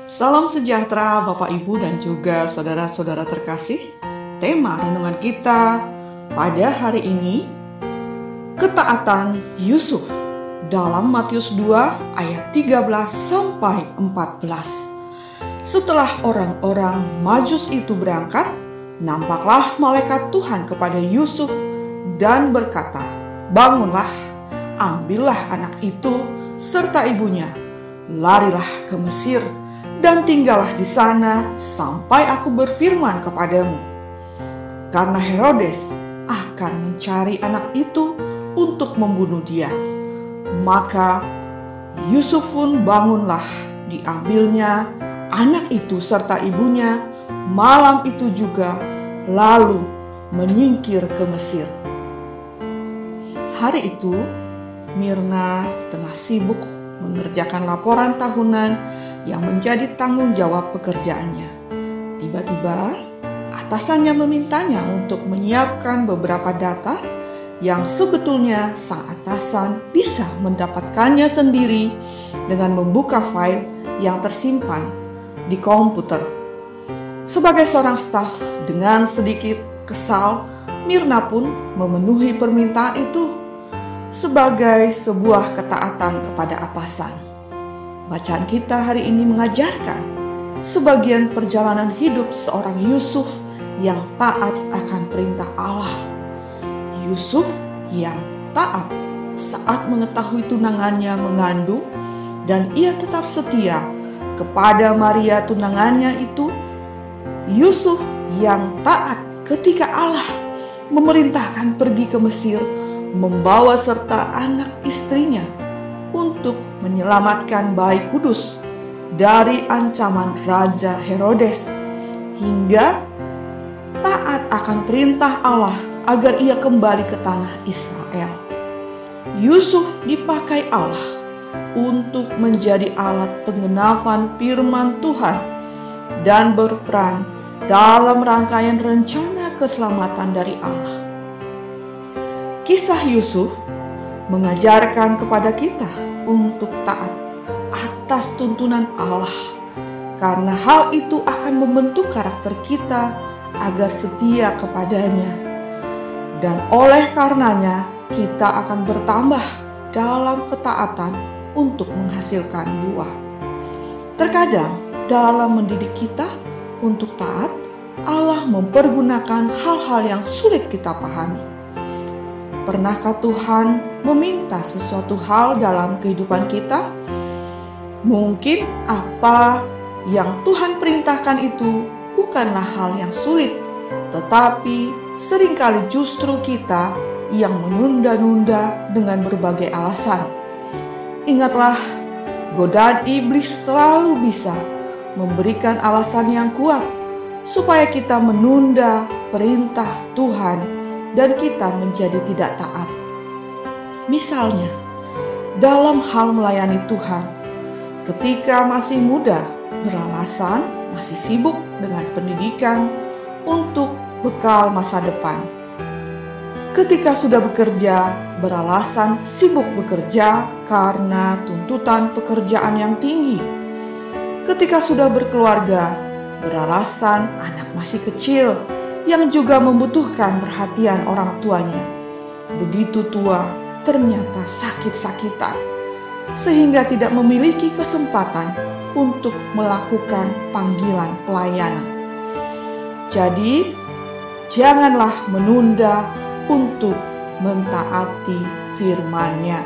Salam sejahtera Bapak Ibu dan juga saudara-saudara terkasih. Tema renungan kita pada hari ini, ketaatan Yusuf dalam Matius 2 ayat 13 sampai 14. Setelah orang-orang Majus itu berangkat, nampaklah malaikat Tuhan kepada Yusuf dan berkata, "Bangunlah, ambillah anak itu serta ibunya, larilah ke Mesir dan tinggallah di sana sampai aku berfirman kepadamu. Karena Herodes akan mencari anak itu untuk membunuh dia." Maka Yusuf pun bangunlah, diambilnya anak itu serta ibunya malam itu juga, lalu menyingkir ke Mesir. Hari itu Mirna tengah sibuk mengerjakan laporan tahunan yang menjadi tanggung jawab pekerjaannya. Tiba-tiba atasannya memintanya untuk menyiapkan beberapa data yang sebetulnya sang atasan bisa mendapatkannya sendiri dengan membuka file yang tersimpan di komputer. Sebagai seorang staf dengan sedikit kesal, Mirna pun memenuhi permintaan itu sebagai sebuah ketaatan kepada atasan. Bacaan kita hari ini mengajarkan sebagian perjalanan hidup seorang Yusuf yang taat akan perintah Allah. Yusuf yang taat saat mengetahui tunangannya mengandung dan ia tetap setia kepada Maria tunangannya itu. Yusuf yang taat ketika Allah memerintahkan pergi ke Mesir membawa serta anak istrinya untuk menyelamatkan bayi kudus dari ancaman Raja Herodes, hingga taat akan perintah Allah agar ia kembali ke tanah Israel. Yusuf dipakai Allah untuk menjadi alat penggenapan firman Tuhan dan berperan dalam rangkaian rencana keselamatan dari Allah. Kisah Yusuf mengajarkan kepada kita untuk taat atas tuntunan Allah, karena hal itu akan membentuk karakter kita agar setia kepadanya, dan oleh karenanya kita akan bertambah dalam ketaatan untuk menghasilkan buah. Terkadang dalam mendidik kita untuk taat, Allah mempergunakan hal-hal yang sulit kita pahami. Pernahkah Tuhan meminta sesuatu hal dalam kehidupan kita? Mungkin apa yang Tuhan perintahkan itu bukanlah hal yang sulit, tetapi seringkali justru kita yang menunda-nunda dengan berbagai alasan. Ingatlah, godaan iblis selalu bisa memberikan alasan yang kuat supaya kita menunda perintah Tuhan dan kita menjadi tidak taat. Misalnya, dalam hal melayani Tuhan, ketika masih muda, beralasan masih sibuk dengan pendidikan untuk bekal masa depan. Ketika sudah bekerja, beralasan sibuk bekerja karena tuntutan pekerjaan yang tinggi. Ketika sudah berkeluarga, beralasan anak masih kecil yang juga membutuhkan perhatian orang tuanya. Begitu tua, ternyata sakit-sakitan, sehingga tidak memiliki kesempatan untuk melakukan panggilan pelayanan. Jadi, janganlah menunda untuk mentaati firman-Nya.